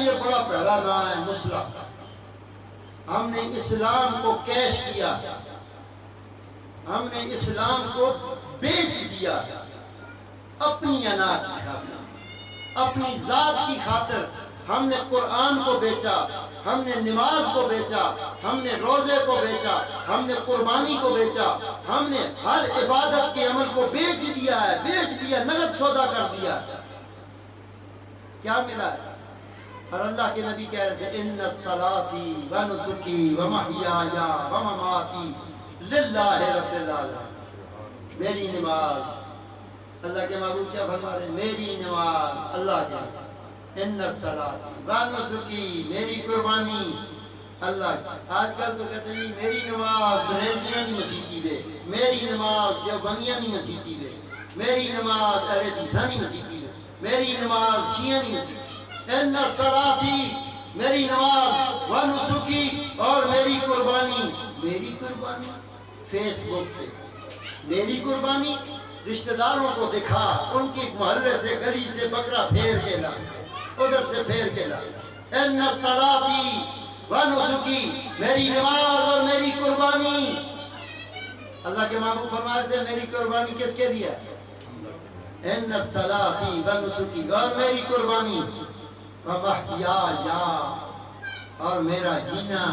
یہ بڑا پیارا نام ہے مصلح. ہم نے اسلام کو کیش کیا, ہم نے اسلام کو بیچ دیا اپنی انا کی خاطر, اپنی ذات کی خاطر. ہم نے قرآن کو بیچا, ہم نے نماز کو بیچا, ہم نے روزے کو بیچا, ہم نے قربانی کو بیچا, ہم نے ہر عبادت کے عمل کو بیچ دیا ہے, بیچ دیا, نقد سودا کر دیا. کیا ملا ہے؟ اور اللہ کے نبی کہہ رہے تھے ان صلاتی و نسکی و محیایا و مماتی للہ رب العالمین. میری نماز, اللہ کے محبوب کیا فرما رہے ہیں؟ میری نماز اللہ کے, ان الصلاۃ و نسکی, میری قربانی اللہ. آج کل تو کہتے ہیں میری نماز بریلویاں نہیں مسیتی وے, میری نماز دیوبندیاں نہیں مسیتی وے, میری نماز اہل حدیث نہیں مسیتی وے, میری نماز شیعہ نہیں مسیتی. ان الصلاۃ, میری نماز, و نسکی, اور میری قربانی. میری قربانی فیس بک پہ, میری قربانی رشتہ داروں کو دکھا, ان کی محلے سے گلی سے بکرا پھیر کے لا, ادھر سے پھیر کے لا. ان الصلاۃ و نسکی, میری نماز اور میری قربانی. اللہ کے محبوب فرماتے تھے میری قربانی کس کے لیے؟ ان الصلاۃ و نسکی, اور میری قربانی, و محیایا, اور میرا جینا.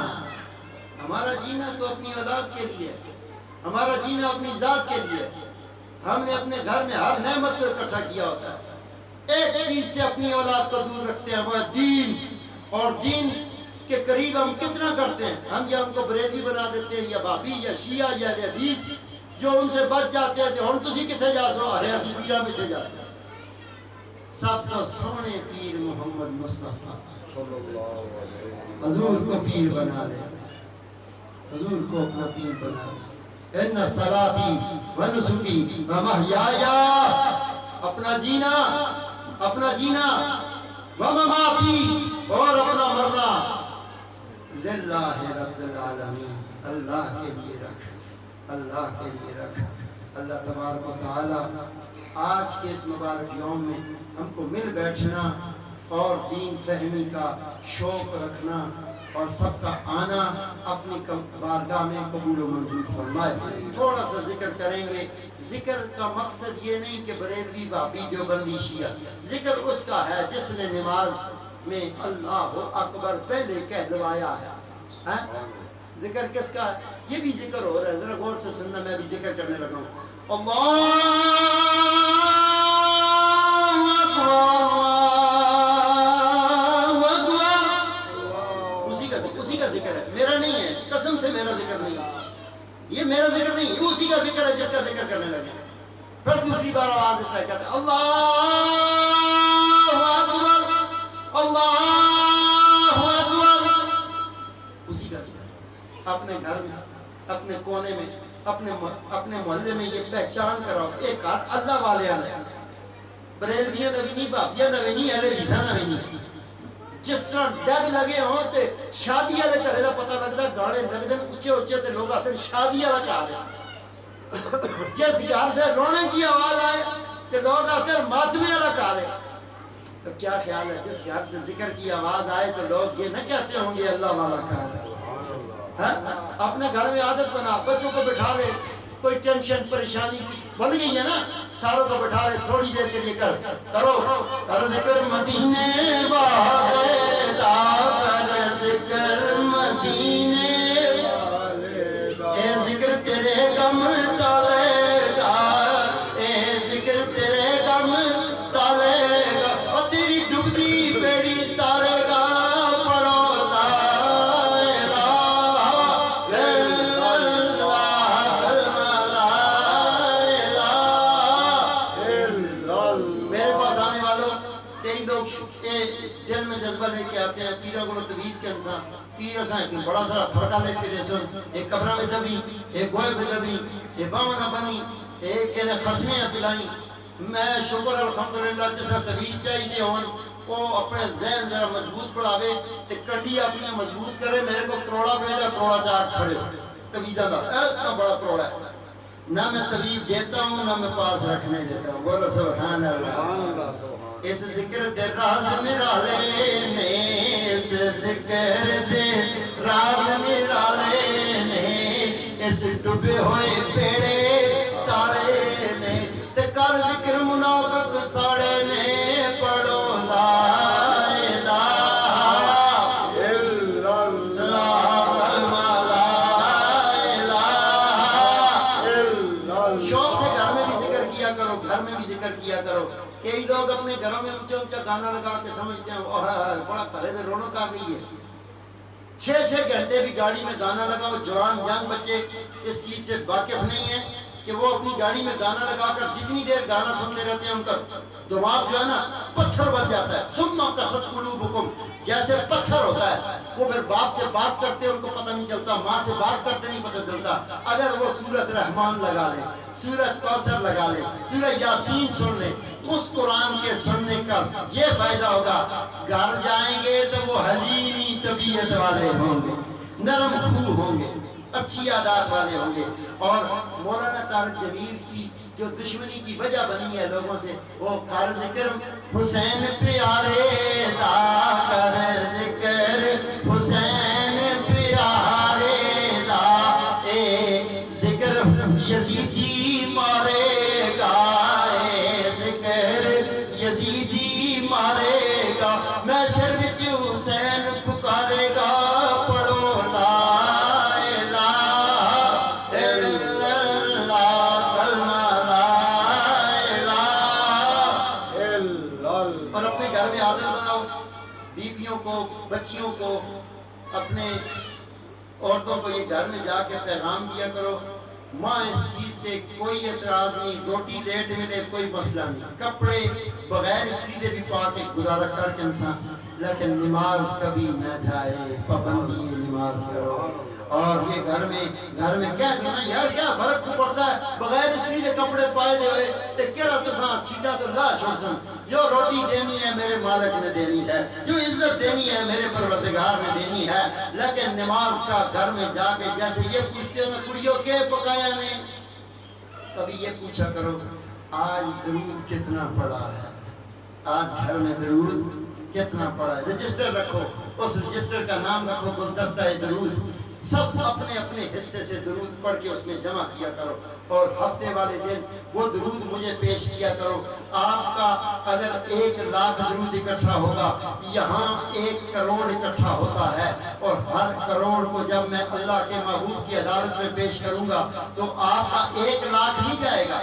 ہمارا جینا تو اپنی اولاد کے لیے, ہمارا جینا اپنی ذات کے لیے. ہم نے اپنے گھر میں ہر نعمت کو اکٹھا کیا ہوتا ہے, ایک چیز سے اپنی اولاد کو دور رکھتے ہیں, وہ ہے دین. اور دین کے قریب ہم کتنا کرتے ہیں؟ ہم یا ان کو بریلوی بنا دیتے ہیں, یا بابی, یا شیعہ, یا حدیث. جو ان سے بچ جاتے ہیں کہ ہم تسی کتنے جا سو, ارے اسی پیرا میں سے جا سو. سب تو سونے پیر محمد مصطفیٰ حضور کو پیر بنا لے, حضور کو اپنا پیر بنا لے. ان الصلاۃ و نسکی و محیایا, اپنا جینا, اپنا جینا, و مماتی, اور اپنا مرنا, للہ رب العالمین, اللہ کے لیے رکھ, اللہ کے لیے رکھ. اللہ تبارک و تعالی آج کے اس مبارک یوم میں ہم کو مل بیٹھنا اور دین فہمی کا شوق رکھنا اور سب کا آنا اپنی بارگاہ میں قبول و منظور فرمائے. تھوڑا سا ذکر کریں گے. ذکر کا مقصد یہ نہیں کہ بریلوی, بابی, دیوبندی, شیعہ. ذکر اس کا ہے جس نے نماز میں اللہ اکبر پہلے کہلوایا ہے. ذکر کس کا ہے؟ یہ بھی ذکر ہو رہا ہے, ذرا غور سے سننا, میں بھی ذکر کرنے لگا ہوں. اللہ ذکر ہے, میرا نہیں ہے, قسم سے میرا ذکر نہیں ہے, یہ میرا ذکر نہیں, یہ اسی کا ذکر ہے جس کا ذکر کرنے لگے. پھر دوسری بار آواز دیتا ہے, کہتا ہے اللہ اکبر, اللہ اکبر. اسی کا ذکر ہے. اپنے گھر میں, اپنے کونے میں, اپنے محلے میں یہ پہچان کراؤ, ایک ہاتھ اللہ والے آنے, بریلویاں دا بھی نہیں, بابیاں دا بھی نہیں, اہل حدیثاں دا بھی نہیں. جس طرح ڈگ لگے ہوں تے شادی والے گھر کا پتہ لگتا, گانے لگتے اچھے اچھے تے لوگ آتے ہیں شادی والا گھر ہے. جس گھر سے رونے کی آواز آئے تے لوگ آتے ہیں ماتمے والا گھر ہے. تو کیا خیال ہے جس گھر سے ذکر کی آواز آئے تو لوگ یہ نہ کہتے ہوں گے اللہ والا گھر ہے. اپنے گھر میں عادت بنا, بچوں کو بٹھا لے, کوئی ٹینشن پریشانی کچھ بن گئی ہے نا, ساروں کو بٹھا لے, تھوڑی دیر کے لیے کرو کر ذکر مدینے والے دا, کر ذکر مدینے والے دا, اے ذکر تیرے غم ٹالے گا, اے ذکر تیرے غم ٹالے گا, اور تیری ڈوبتی بیڑی تارے گا. لے کے آتے ہیں پیرا کو تویز کے انسان, پیر اساں بڑا سارا فرقہ لے کے دے سن, ایک قبرہ میں دبی, ایک گوئے پہ دبی, ایک باونا بنی, ایک کہنے خسمیں پلائیں. میں شکر الحمدللہ جسا تویز چاہیے ہون وہ اپنے ذہن ذرا مضبوط پڑھاوے تے کنڈی اپنی مضبوط کرے. میرے کو کروڑا بھیجا, کروڑا چاٹ کھڑے تویزہ دا, اتنا بڑا کروڑا ہے. نہ میں تویز دیتا ہوں نہ میں پاس رکھنے دیتا ہوں. بولو سبحان اللہ. اس ذکر دے راز میرا لینے ذکر دے راز نرالے نے اس ڈبے ہوئے بیڑے تارے نے تے کر ذکر منافق ساڑے نے پڑھو لا گھر میں بھی ذکر کیا کرو. کئی لوگ اپنے گھروں میں اونچا اونچا گانا لگا کے سمجھتے ہیں بڑا گھر میں رونق آ گئی ہے. 6 گھنٹے بھی گاڑی میں گانا لگاؤ. جوان جنگ بچے اس چیز سے واقف نہیں ہیں کہ وہ اپنی گاڑی میں گانا لگا کر جتنی دیر گانا سنتے رہتے ہیں ان کا دماغ جو ہے نا پتھر بن جاتا ہے. ثم قست قلوبکم جیسے پتھر ہوتا ہے. وہ پھر باپ سے بات کرتے ان کو پتہ نہیں چلتا, ماں سے بات کرتے نہیں پتہ چلتا. اگر وہ سورۃ رحمان لگا لے, سورۃ کوثر لگا لے, سورہ یاسین سن لے, اس قرآن کے سننے کا یہ فائدہ ہوگا گھر جائیں گے تو وہ حلیمی طبیعت والے ہوں گے, نرم خو ہوں گے, اچھی عادات والے ہوں گے. اور مولانا طارق جمیل کی جو دشمنی کی وجہ بنی ہے لوگوں سے, وہ کر ذکر حسین پیارے دا, کر ذکر حسین پیارے دا, اے ذکر یزیدی مارے گا, اے ذکر یزیدی مارے گا, محشر وچ حسین پکارے گا, پڑھو لا کو, بچیوں کو, اپنے عورتوں کو یہ گھر میں جا کے پیغام دیا کرو. ماں اس چیز سے کوئی اعتراض نہیں, روٹی لیٹ ملے کوئی مسئلہ نہیں, کپڑے بغیر استری دے بھی پا کے گزارا کر کے انسان, لیکن نماز کبھی نہ جائے, پابندی نماز کرو. اور یہ گھر میں کہہ دینا یار کیا فرق کو پڑتا ہے بغیر استری دے کپڑے پائے دے ہوئے تے کیڑا تساں سیٹا تو لا چھوڑ سن. جو روٹی دینی ہے میرے مالک نے دینی ہے, جو عزت دینی ہے میرے پروردگار نے دینی ہے. لیکن نماز کا گھر میں جا کے جیسے یہ پوچھتے ہیں کڑیوں کے پکایا نے, کبھی یہ پوچھا کرو آج درود کتنا پڑا ہے, آج گھر میں درود کتنا پڑا ہے. رجسٹر رکھو, اس رجسٹر کا نام رکھو گلدستہ درود. سب اپنے اپنے حصے سے درود پڑھ کے اس میں جمع کیا کرو, اور ہفتے والے دن وہ درود مجھے پیش کیا کرو. آپ کا اگر 1 لاکھ درود اکٹھا ہوگا, یہاں 1 کروڑ اکٹھا ہوتا ہے, اور ہر کروڑ کو جب میں اللہ کے محبوب کی عدالت میں پیش کروں گا تو آپ کا 1 لاکھ نہیں جائے گا,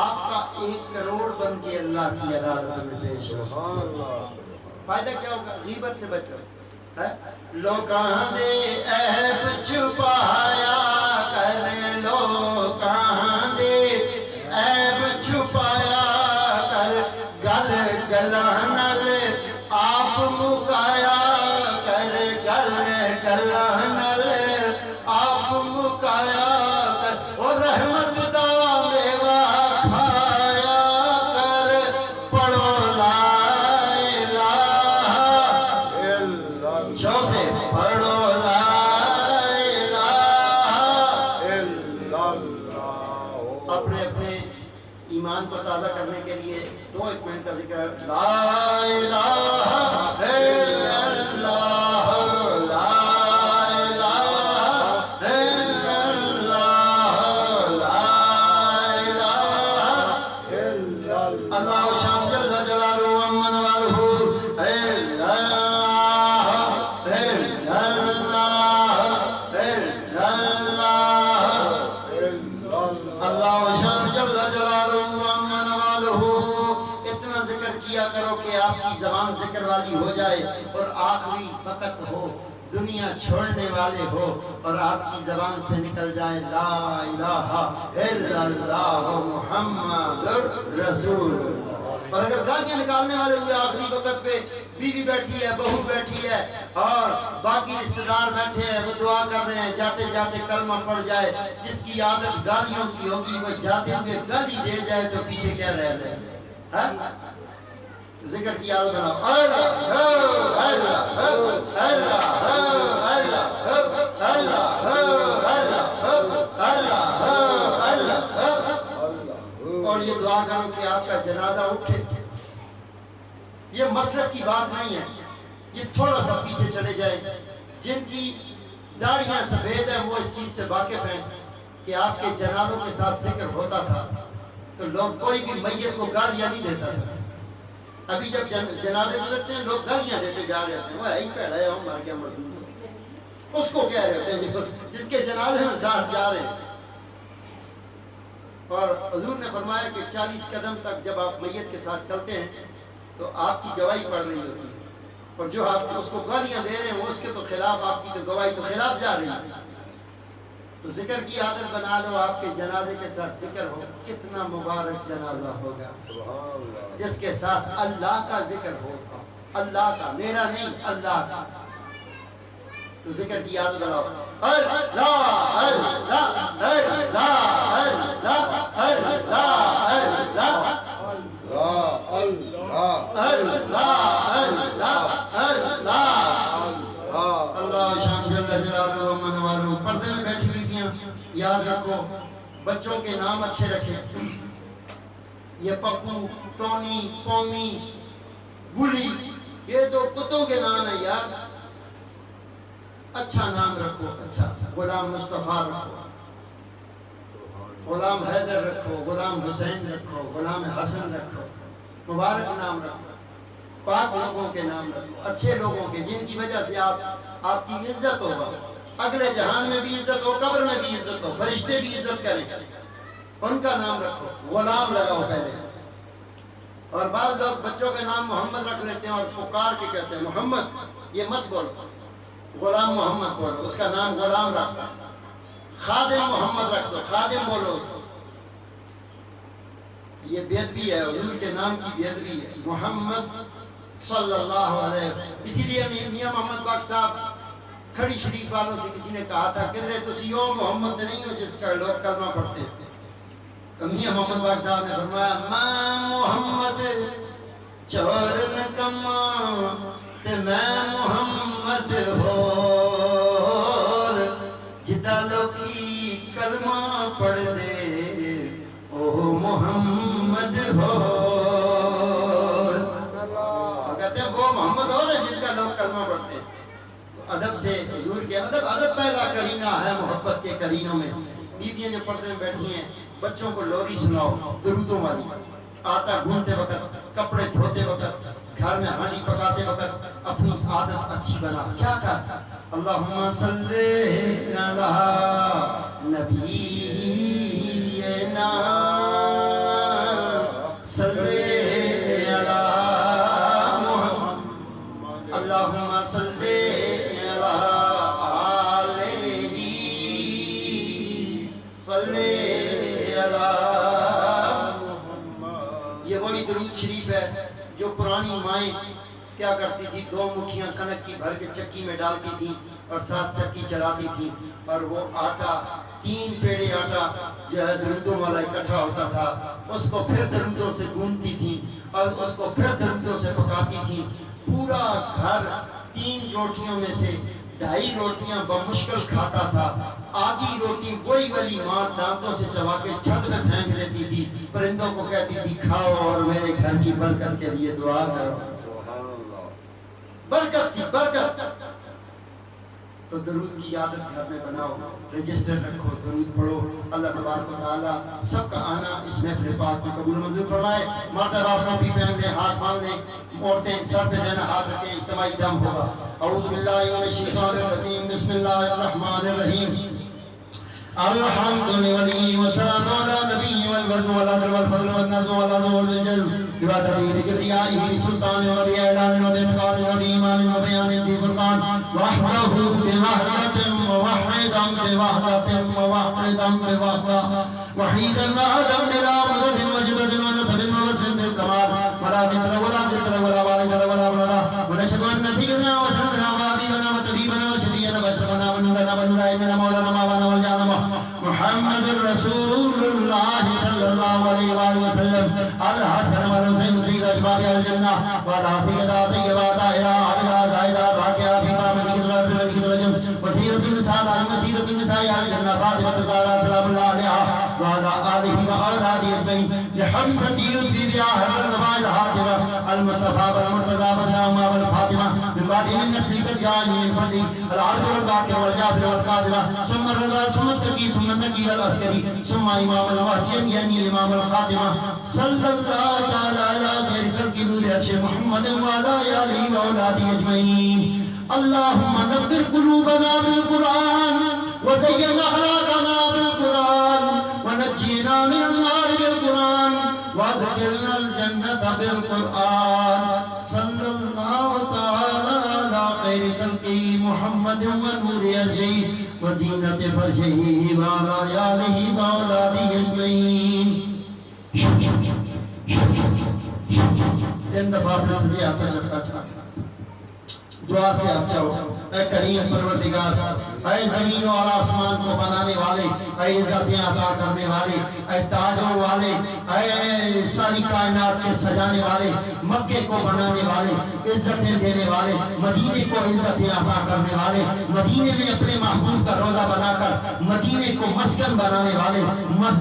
آپ کا 1 کروڑ بن کے اللہ کی عدالت میں پیش ہوگا. فائدہ کیا ہوگا؟ غیبت سے بچو. لوکاں دے عیب چھپایا کر, لوکاں دے عیب چھپایا کر, گل گلاں نال آپ مکایا کر, گل گلاں نال آپ مکایا کر, اور رحمت دا میوہ کھایا کر, پڑھو لا شوق سے پڑھو لا الہ الا اللہ. اپنے اپنے ایمان کو تازہ کرنے کے لیے 2 منٹ کا ذکر ہے. لا الہ الا اللہ, لا الہ الا اللہ, لا الہ الا اللہ. شان جل جلالہ ومن والہ الا کرو کہ آپ کی زبان ذکر والی ہو جائے, اور آخری وقت ہو, دنیا چھوڑنے والے ہو, اور آپ کی زبان سے نکل جائے لا الہ الا اللہ محمد رسول اللہ. اور اگر گالیاں نکالنے والے ہوئے آخری وقت پہ, بیوی بیٹھی ہے, بہو بیٹھی ہے, اور باقی رشتہ دار بیٹھے ہیں, وہ دعا کر رہے ہیں, جاتے جاتے کلمہ پڑھ جائے, جس کی عادت گالیوں کی ہوگی وہ جاتے ہوئے گالی دے جائے تو پیچھے کیا رہ جائے. ذکر کی عادت بناؤ. اللہ اللہ اللہ اللہ اللہ اللہ اللہ. اور یہ دعا کرو کہ آپ کا جنازہ اٹھے. یہ مسلک کی بات نہیں ہے, یہ تھوڑا سا پیچھے چلے جائے, جن کی داڑیاں سفید ہیں وہ اس چیز سے واقف ہیں کہ آپ کے جنازوں کے ساتھ ذکر ہوتا تھا تو لوگ کوئی بھی میت کو گالیاں نہیں دیتا تھا۔ ابھی جب جنازے گزرتے ہیں لوگ گالیاں دیتے جا رہے ہوتے ہیں، وہ ہی پیڑا ہے، وہ مر گیا مردود، اس کو کہہ رہے ہوتے ہیں جس کے جنازے میں ساتھ جا رہے ہیں۔ اور حضور نے فرمایا کہ 40 قدم تک جب آپ میت کے ساتھ چلتے ہیں تو آپ کی گواہی پڑ رہی ہوتی ہے، اور جو آپ اس کو گالیاں دے رہے ہیں وہ اس کے تو خلاف، آپ کی تو گواہی تو خلاف جا رہی ہے۔ تو ذکر کی عادت بنا لو، آپ کے جنازے کے ساتھ ذکر ہو، کتنا مبارک جنازہ ہوگا جس کے ساتھ اللہ کا ذکر ہوگا، اللہ کا، میرا نہیں، اللہ کا۔ تو ذکر کی عادت بناؤ، اللہ اللہ اللہ اللہ شان جل جلالہ و من والو۔ پردے میں بیٹھی بیٹیاں یاد رکھو، بچوں کے نام اچھے رکھیں۔ یہ پپو، ٹونی، پومی، بلی، یہ تو کتوں کے نام ہیں یار، اچھا نام رکھو، اچھا۔ غلام مصطفیٰ رکھو، غلام حیدر رکھو، غلام حسین رکھو، غلام حسن رکھو، مبارک نام رکھو، پاک لوگوں کے نام رکھو، اچھے لوگوں کے، جن کی وجہ سے آپ کی عزت ہوگا، اگلے جہان میں بھی عزت ہو، قبر میں بھی عزت ہو، فرشتے بھی عزت کریں، ان کا نام رکھو۔ غلام لگاؤ پہلے۔ اور بعض لوگ بچوں کے نام محمد رکھ لیتے ہیں اور پکار کے کہتے ہیں محمد، یہ مت بولو، غلام محمد بولو، اس کا نام غلام رکھ دو۔ خادم محمد رکھ دو، خادم بولو اس کو، یہ بے ادبی ہے، حضور کے نام کی بے ادبی ہے۔ محمد صلی اللہ علیہ وسلم۔ اسی لیے میاں محمد باق صاحب کھڑی شریف والوں سے کسی نے کہا تھا کہ تسی وہ محمد نہیں ہو جس کا لوگ کلمہ پڑھتے ہیں، تو میاں محمد باق صاحب نے فرمایا میں محمد چور نکما تے میں محمد ہور، جدا لوکی کلمہ پڑھ دے او محمد ہور۔ کہتے ہیں وہ محمد ہور ہے جن کا لوگ کلمہ پڑھتے ہیں۔ تو ادب سے حضور کے ادب پہلا کرینہ ہے محبت کے کرینوں میں۔ بیویاں جو پردے میں بیٹھی ہیں، بچوں کو لوری سناؤ درودوں والی، آٹا گھونتے وقت، کپڑے دھوتے وقت، گھر میں ہانڈی پکاتے وقت اپنی عادت اچھی بنا۔ کیا کہا؟ اللہم صلی علی نبینا صلی علی محمد، اللہم صلی علی آلہ صلی علی محمد۔ یہ وہی درود شریف ہے جو پرانی مائیں کیا کرتی تھی، 2 مٹھیاں کنک کی بھر کے چکی میں ڈالتی تھی اور ساتھ چکی چلاتی تھی، اور وہ آٹا 3 پیڑے آٹا جو ہے درودوں والا اکٹھا ہوتا تھا، اس کو پھر درودوں سے گوندتی تھی اور اس کو پھر درودوں سے پکاتی تھی۔ پورا گھر 3 روٹیوں میں سے 2.5 روٹیاں بمشکل کھاتا تھا، آدھی روٹی وہی والی ماں دانتوں سے چبا کے چھت میں پھینک دیتی تھی، پرندوں کو کہتی تھی کھاؤ اور میرے گھر کی برکت کے لیے دعا کرو۔ برکت تھی، برکت۔ تو درود کی عادت گھر میں بناؤ، رجسٹر رکھو، درود پڑھو۔ اللہ تبارک و تعالی سب کا آنا اس محفل پاک میں قبول منظور فرمائے۔ مرد آپ ٹوپی پہن لیں، ہاتھ باندھ لیں، عورتیں سر پہ دینا ہاتھ رکھیں، اجتماعی دم ہوگا۔ اعوذ باللہ من الشیطان الرجیم، بسم اللہ الرحمن الرحیم۔ الحمد للہ والصلاة علی نبی والورد والعدل والفضل والنظم والعظم والجل بوادری بکبریائہ بسلطان و بیعلان و بیتقال و بیمان و بیان فی فرقان وحدہ بوحدت موحدا بوحدت موحدا بوحدہ وحیدا وعدم بلا مدد وجدد ونسب ونسب بالکمال ولا مثل ولا ذکر ولا والد ولا ولدا ونشهد ان سیدنا وسندنا وحبیبنا وطبیبنا وشفیعنا واشرفنا ونورنا ونورنا مولانا مولانا والجانب محمد رسول اللہ صلی اللہ علیہ وآلہ وسلم الحسن والحسین سید اشباب الجنہ وعلا سیدہ طیبہ طاہرہ عابدہ زاہدہ راکعہ فیما ملکت رجم وسیرت النساء الجنہ فاطمہ الزہرا سلام اللہ علیہا وعلى آله وأولاده أجمعين بحمزة يوسف بها هذا النبي الهاتف المصطفى والمرتضى والنعمة والفاطمة من بعد من نسلك الجاني من فضل العرض والباقي والجابر والقادمة ثم الرضا ثم التقي ثم النقي والعسكري ثم إمام المهدي يعني إمام الخاتمة صلى الله تعالى على خير خلق نور عرش محمد وعلى آله وأولاده أجمعين. اللهم نبر قلوبنا بالقرآن وزين أخلاقنا بالقرآن ونجينا من النار بالقرآن وادخلنا الجنة بالقرآن. صلى الله تعالى على خير خلقه محمد ونور وجهه وزينة فرجه وعلى آله وأولاده أجمعين. تین دفعہ اپنے سجے آتا چکا چاہتا دعا سے اچھا ہو. اے کریم پروردگار، اے زمین اور آسمان کو بنانے والے، اے عزتیں عطا کرنے والے، اے تاجوں والے، اے ساری کائنات کے سجانے والے، مکے کو بنانے والے، عزتیں دینے والے، مدینے کو عزتیں عطا کرنے والے، مدینے میں اپنے محبوب کا روزہ بنا کر مدینے کو مسکن بنانے والے،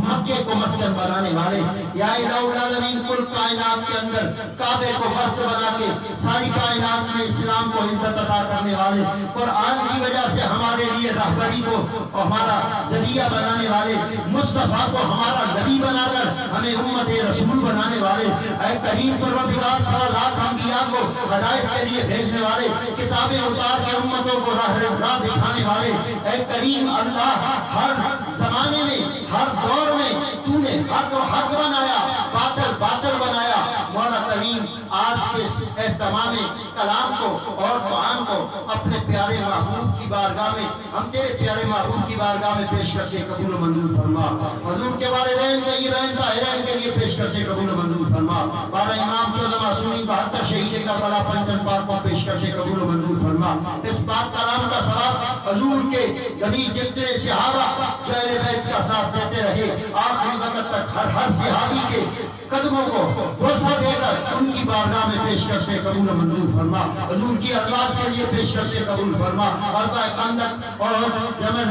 مکے کو مسکن بنانے والے، یا الہ العالمین کل کائنات کے اندر کعبے کو مست بنا کے ساری کائنات میں اسلام کو عزت عطا کرنے والے، قرآن کی وجہ سے ہمارے لیے رہبری کو ہمارا ذریعہ بنانے والے، مصطفیٰ کو ہمارا نبی بنا کر ہمیں امت رسول بنانے والے، اے کریم پروردگار 1.25 لاکھ انبیاء کو ہدایت کے لیے بھیجنے والے، کتابیں اتار کے امتوں کو راہ دکھانے والے، اے کریم اللہ ہر زمانے میں ہر دور میں تو نے حق و حق بنایا، باطل باطل بنایا. مولا کریم آج کے اہتمام کلام کو اور قرآن کو اپنے پیارے محبوب کی بارگاہ میں ہم تیرے پیارے محبوب کی بارگاہ میں پیش کرتے قبول و منظور فرما. حضور کے والدین طیبین طاہرین کے لیے پیش کرتے قبول و منظور فرما. بارہ امام 14 معصومین 72 شہید کربلا پنجتن پاک کو پیش کرتے قبول و منظور فرما. اس پاک کلام کا ثواب حضور کے نبی جتنے صحابہ جو اہل بیت کا ساتھ دیتے رہے آخری وقت تک ہر صحابی کے قدموں کو بوسہ دے کر ان کی بارگاہ میں پیش کرتے قبول و منظور فرما. حضور کی ازواج کے لیے پیش کرتے قبول فرما. غزوہ خندق اور جمل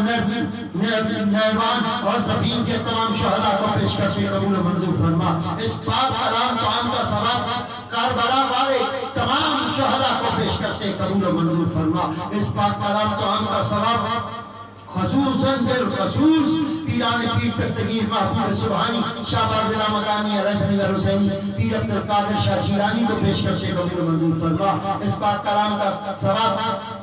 نیروان اور صفین کے تمام شہداء کو پیش کرتے قبول و منظور فرما. اس پاک کلام قرآن کا ثواب کربلا والے تمام شہداء کو پیش کرتے قبول و منظور فرما. اس پاک کلام قرآن کا ثواب خصوصاً بالخصوص پیران پیر دستگیر محبوب سبحانی شاہ باز مکانی علیہ السلام حسینی پیر عبد القادر شاہ جیلانی کو پیش کرتے قبول و منظور فرما. اس پاک کلام کا ثواب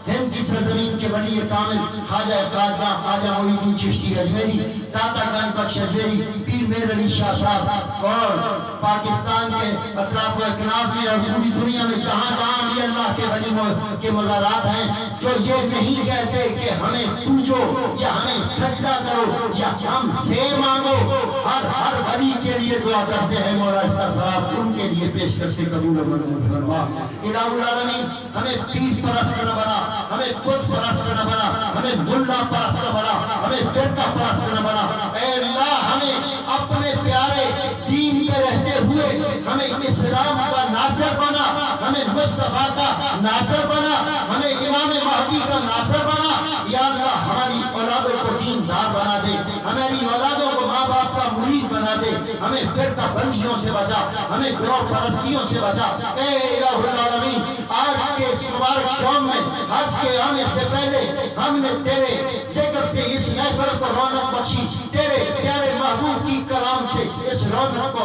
ہند کی سرزمین کے ولی کامل خواجہ خواجہ خواجہ معین الدین چشتی اجمیری داتا گنج بخش اجمیری پیر میر علی شاہ صاحب اور پاکستان کے اطراف و اکناف میں اور پوری دنیا میں جہاں جہاں بھی اللہ کے ولی کے مزارات ہیں جو یہ نہیں کہتے کہ ہمیں پوجو یا ہمیں سجدہ کرو یا ہم سے مانگو، ہر ولی کے لیے دعا کرتے ہیں. مولا اس کا ثواب ان کے لیے پیش کرتے قبول و منظور فرما. الہ العالمین ہمیں پیر پرست نہ بنا، ہمیں بت پرست نہ بنا، ہمیں ملا پرست نہ بنا، ہمیں فرقہ پرست نہ بنا. اے اللہ ہمیں اپنے پیارے دین پہ رہتے ہوئے ہمیں اسلام کا ناصر بنا، ہمیں مصطفیٰ کا ناصر بنا، ہمیں امام مہدی کا ناصر بنا. یا اللہ ہماری اولادوں کو دیندار بنا دے، ہماری اولادوں کو ماں باپ کا مرید بنا دے، ہمیں فرقہ بندیوں سے بچا، ہمیں گروہ پرستیوں سے بچا. اے الہ العالمین آج کے اس مبارک یوم میں حج کے آنے سے پہلے ہم نے تیرے ذکر سے اس محفل کو رونق بخشی، تیرے پیارے محبوب کی کلام سے اس رونق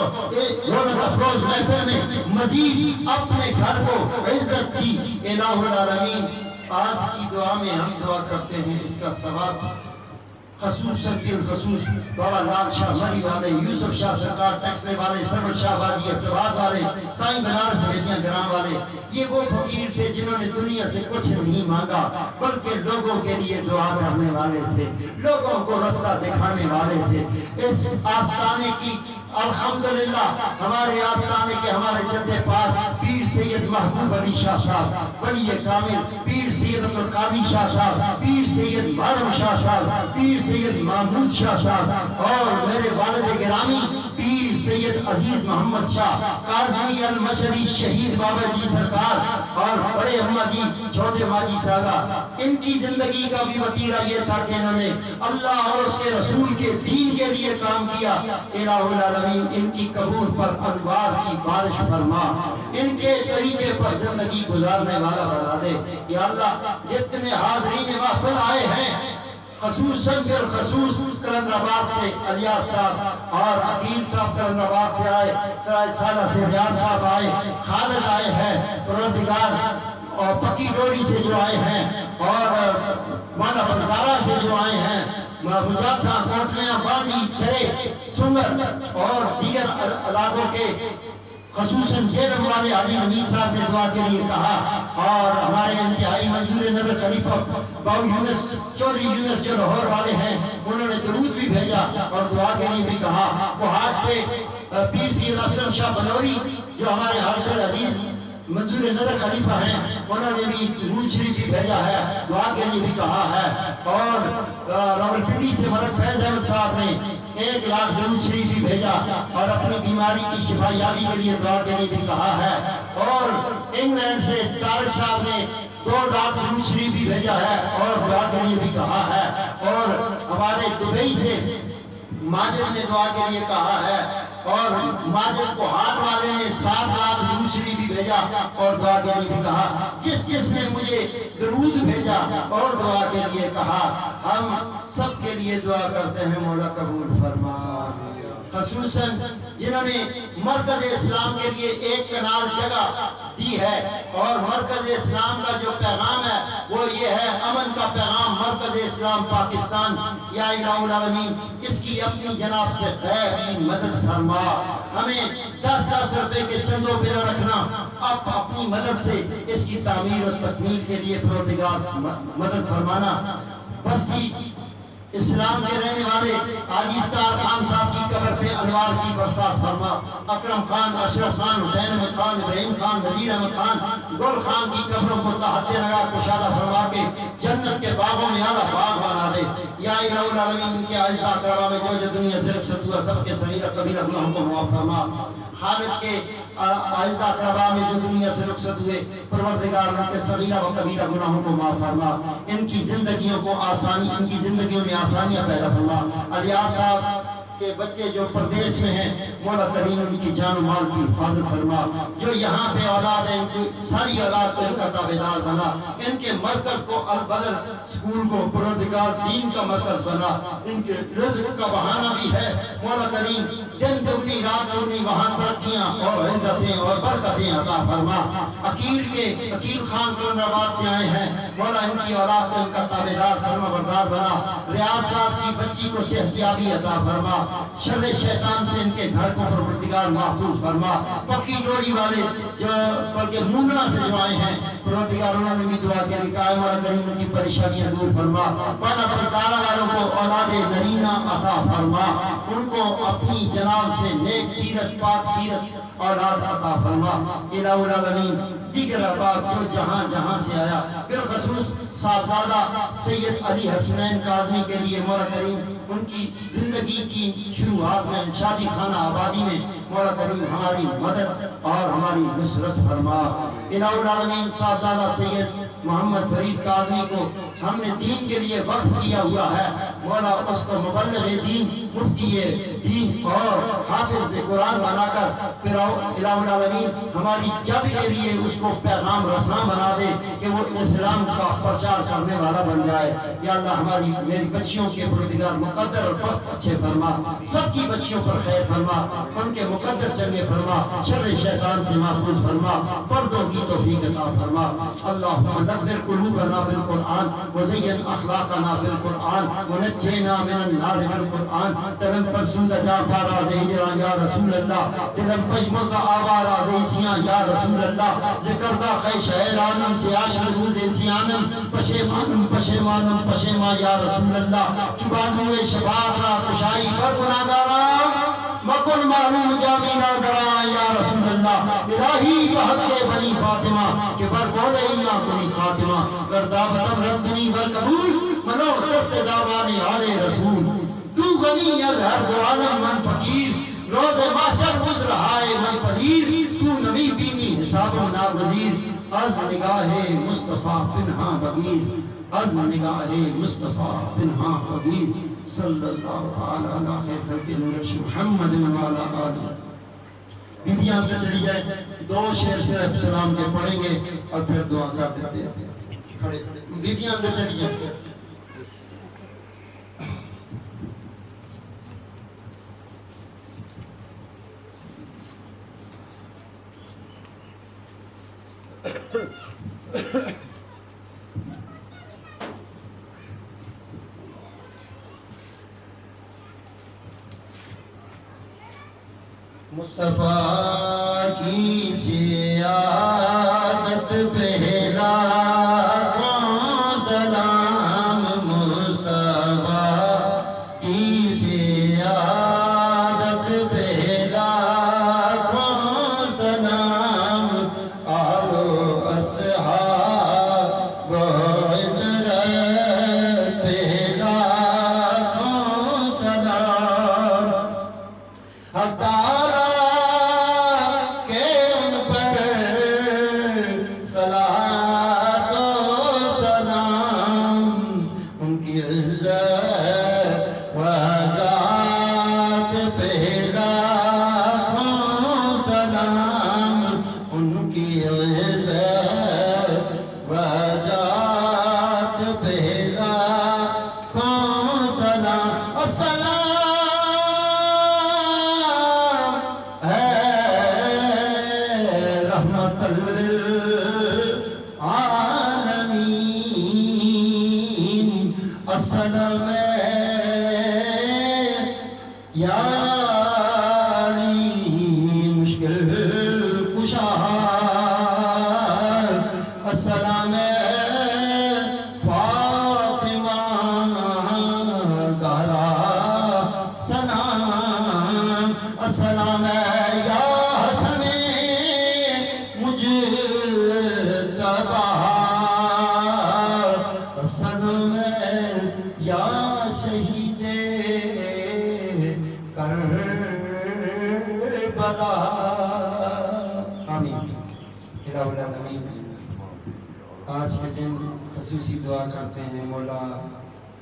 افروز محفل میں مزید اپنے گھر کو عزت دی. الہ العالمین آج کی دعا میں ہم دعا کرتے ہیں اس کا ثواب خصوصاً بالخصوص بابا لال شاہ مری والے، یوسف شاہ سرکار ٹیکسلے والے، سرور شاہ بازی افتباد والے، سائیں بنارس بیٹیاں گرام والے، یہ وہ فقیر تھے جنہوں نے دنیا سے کچھ نہیں مانگا بلکہ لوگوں کے لیے دعا کرنے والے تھے، لوگوں کو رستہ دکھانے والے تھے. اس آستانے کی الحمدللہ ہمارے آستانے کے ہمارے جد پاک پیر سید محبوب علی شاہ صاحب ولی کامل، پیر سید عبدالقادر شاہ صاحب، پیر سید محرم شاہ صاحب، پیر سید محمود شاہ صاحب اور میرے والد گرامی پیر سید عزیز محمد شاہ کاظمی المشری شہید بابا جی سرکار اور بڑے اماں جی چھوٹے ماجی ساگا، ان کی زندگی کا بھی وتیرہ یہ تھا کہ انہوں نے اللہ اور اس کے رسول کے دین کے لیے کام کیا۔ الہ العالمین ان کی قبور پر انوار کی بارش فرما، ان کے طریقے پر زندگی گزارنے والا بنا دے۔ یا اللہ جتنے حاضرین محفل آئے ہیں، خصوصاً بالخصوص کلندرآباد سے الیاس صاحب اور عقیل صاحب کلندرآباد سے آئے، سرائے سالہ سے ریاض صاحب آئے، خالد آئے ہیں، پروردگار اور پکی ڈوڑی سے جو آئے ہیں اور مانا بزدارہ سے جو آئے ہیں، مجاہدہ کوٹلیاں بانڈی درے سنگر اور دیگر علاقوں کے خصوصاً جیلم والے علی نبی صاحب نے دعا کے لیے کہا، اور ہمارے انتہائی منظور نظر خلیفہ باو یونس چودھری یونس جو لاہور والے ہیں، انہوں نے درود بھی بھیجا اور دعا کے لیے بھی کہا۔ کوہاٹ سے پیر سید اسلم شاہ بلوری جو ہمارے حالت العزیز منظور نظر خلیفہ ہیں، انہوں نے بھی درود شریف بھی بھیجا ہے، دعا کے لیے بھی کہا ہے۔ اور راولپنڈی سے ملک فیض احمد صاحب نے 1,00,000 درود شریف بھی بھیجا اور اپنی بیماری کی شفا یابی کے لیے دعا کے لیے بھی کہا ہے۔ اور انگلینڈ سے طارق صاحب نے 2,00,000 درود شریف بھی بھیجا ہے اور دعا کے لیے بھی کہا ہے۔ اور ہمارے دبئی سے ماجد نے دعا کے لیے کہا ہے، اور ماجد کو ہاتھ والے نے 7,00,000 درود شریف بھی بھیجا اور دعا کے لیے بھی کہا۔ جس جس نے مجھے درود بھیجا اور دعا کے لیے کہا، ہم سب کے لیے دعا کرتے ہیں مولا قبول فرما۔ خصوصاً جنہوں نے مرکز اسلام کے لیے 1 کنال جگہ دی ہے، اور مرکز اسلام کا جو پیغام ہے وہ یہ ہے، امن کا پیغام مرکز اسلام پاکستان۔ یا الہ العالمین اس کی اپنی جناب سے غیبی مدد فرما، ہمیں 10-10 روپے کے چندوں پہ نہ رکھنا، اب اپنی مدد سے اس کی تعمیر اور تکمیل کے لیے پروردگار مدد فرمانا۔ بستی اسلام کے رہنے والے حاجی ستار خان صاحب کی قبر پہ انوار کی برسات فرما۔ اکرم خان، اشرف خان، حسین احمد خان، ابراہیم خان، نذیر احمد خان، گل خان کی قبروں کو تحت نگاہ کشادہ فرما کے جنت کے باغوں میں اعلیٰ باغ بنا دے۔ یا الہ العالمین ان کے اعزاء اقربا میں جو دنیا سے رخصت ہوا سب کے صغیرہ کبیرہ گناہوں کو معاف فرما۔ خالد کے اعزاء اقربا میں جو دنیا سے رخصت ہوئے، پروردگار ان کے صغیرہ و کبیرہ گناہوں کو معاف فرما، ان کی زندگیوں کو آسانی، ان کی زندگیوں میں آسانیاں پیدا فرما۔ الیاس صاحب کے بچے جو پردیش میں ہیں، مولا کریم ان کی جان و مال کی حفاظت فرما۔ جو یہاں پہ اولاد ہے ان کی ساری اولاد کو ان کا تابعدار بنا، ان کے مرکز کو البدر سکول کو پروردگار دین کا مرکز بنا۔ ان کے رزق کا بہانہ بھی ہے، مولا کریم دن دگنی رات چگنی وہاں ترقیاں اور عزتیں اور برکتیں عطا فرما۔ عقیل خان کلندرآباد سے آئے ہیں، مولا ان کی اولاد کو ان کا تابعدار فرما بردار بنا۔ ریاض صاحب کی بچی کو صحتیابی عطا فرما، شر شیطان سے ان کے گھر کو پروردگار محفوظ فرما۔ پکی ڈوڑی والے جو بلکہ مومنہ سے جو آئے ہیں، پروردگار انہوں نے بھی دعا کے لیے کہا، مولا کریم ان کی پریشانیاں دور فرما۔ بانا بزدارہ والوں کو اولاد نرینہ عطا فرما، ان کو اپنی جناب سے نیک سیرت پاک سیرت اولاد عطا فرما۔ الہ العالمین دیگر احباب جو جہاں جہاں سے آیا، بالخصوص صاحبزادہ سید علی حسنین کاظمی کے لیے مولا کریم ان کی زندگی کی شروعات میں شادی خانہ آبادی میں مولا کریم ہماری مدد اور ہماری نصرت فرما۔ الہ العالمین صاحبزادہ سید محمد فرید کاظمی کو ہم نے دین کے لیے وقف کیا ہوا ہے، مولا اس کو مبلغ دین، مفتی دین اور حافظ قرآن بنا کر پھر الہ العالمین ہماری جد کے لیے اس کو پیغام رساں بنا دے کہ وہ اسلام کا پرچار کرنے والا بن جائے۔ یا اللہ ہماری میری بچیوں کے پروردگار مقدر اور بخت اچھے فرما، سب کی بچیوں پر خیر فرما، ان کے مقدر چنگے فرما، شر شیطان سے محفوظ فرما، پردوں کی توفیق عطا فرما۔ اللہم نور قلوبنا بالقرآن وزین اخلاقنا بالقرآن ونجینا من النار بالقرآن۔ دلم پر سوزہ جا پارا دے ہجران یا رسول اللہ، دلم پجمل دا آوارا دے سیاں یا رسول اللہ، ذکر دا خیش حیرانم سے عاشر روز سیانم، پشیمانم پشیمانم پشیمان یا رسول اللہ، چبانوے شفاعت را کشائی پر گناہگارام، مکن معلوم جامعہ دران یا رسول اللہ، الہی بحق بنی فاطمہ کہ بر بولے اینا کنی خاتمہ، وردابتم ردنی والقبول منو دست داوانی آل رسول، تو غنی از ہر دو عالم من فقیر، روز محشر عذر ہائے من پذیر تو نبی بینی حساب ناگزیر از نگاہ مصطفیٰ پنہاں بغیر از نگاہ مصطفیٰ پنہاں بغیر صلی اللہ علیہ خیر خلق نورش محمد وعلی آلہ. بیبیاں اندر چلی جائے، 2 شعر صرف سلام کے پڑھیں گے اور پھر دعا کر دیتے ہیں. کھڑے بیبیاں اندر چلی جائے. مصطفیٰ کی زیارت پہلا سلام، مصطفیٰ کی زیارت پہلا سلام، آلو اصحاب عطرت پہلا سلام. حق السلام یا علی مشکل کشا، السلام فاطمہ زہرا سلام، السلام یا حسن مجتبی، السلام یا شہید کربلا. آمین. الہ العالمین. آج کے دن خصوصی دعا کرتے ہیں، مولا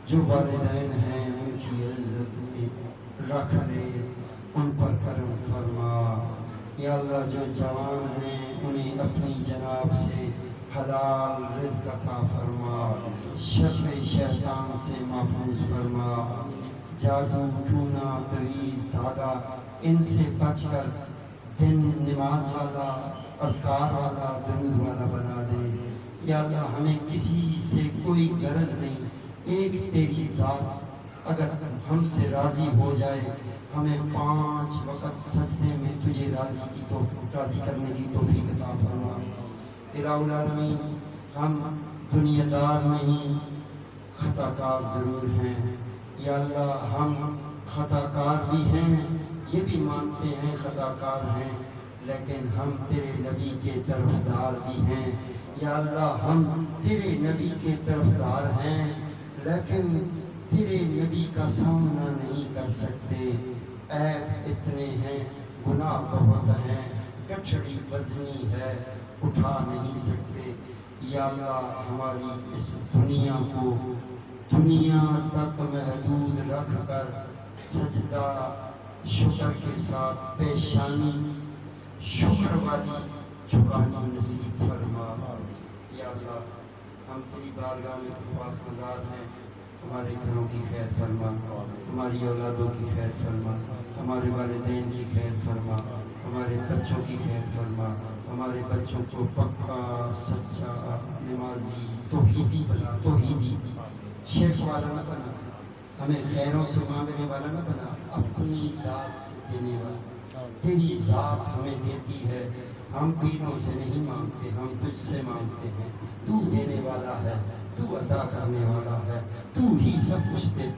جو والدین ہیں ان کی عزت رکھ لے، ان پر کرم فرما. یا اللہ جو جوان ہیں انہیں اپنی جناب سے حلال رزق عطا فرما، شر شیطان سے محفوظ فرما، جادو ٹونا تویز دھاگا ان سے بچ کر دن نماز والا، اذکار والا، درود والا بنا دے. یا اللہ ہمیں کسی سے کوئی غرض نہیں، ایک تیری ذات اگر ہم سے راضی ہو جائے، ہمیں 5 وقت سجدے میں تجھے راضی کرنے کی توفیق عطا فرما. الہ العالمین. ہم دنیا دار نہیں، خطا کار ضرور ہیں. یا اللہ ہم خطا کار بھی ہیں، یہ بھی مانتے ہیں خطا کار ہیں، لیکن ہم تیرے نبی کے طرفدار بھی ہیں. یا اللہ ہم تیرے نبی کے طرفدار ہیں، لیکن تیرے نبی کا سامنا نہیں کر سکتے. عیب اتنے ہیں، گناہ بہت ہیں، گٹھڑی وزنی ہے، اٹھا نہیں سکتے. یا اللہ ہماری اس دنیا کو دنیا تک محدود رکھ کر سجدہ شکر کے ساتھ پیشانی شکر والی جھکانی نصیب فرما. یا اللہ ہم تیری بارگاہ میں پاس گزار ہیں، ہمارے گھروں کی خیر فرما، ہماری اولادوں کی خیر فرما، ہمارے والدین کی خیر فرما، ہمارے بچوں کی خیر فرما، ہمارے بچوں کو پکا سچا نمازی توحیدی بنا، توحیدی شرک والا نہ بنا، ہمیں خیروں سے مانگنے والا نہ بنا، اپنی ذات سے دینے والا. تیری ذات ہمیں دیتی ہے، ہم پیروں سے نہیں مانگتے، ہم تجھ سے مانگتے ہیں. تو دینے والا ہے، تو عطا کرنے والا ہے، تو ہی سب کچھ دیتا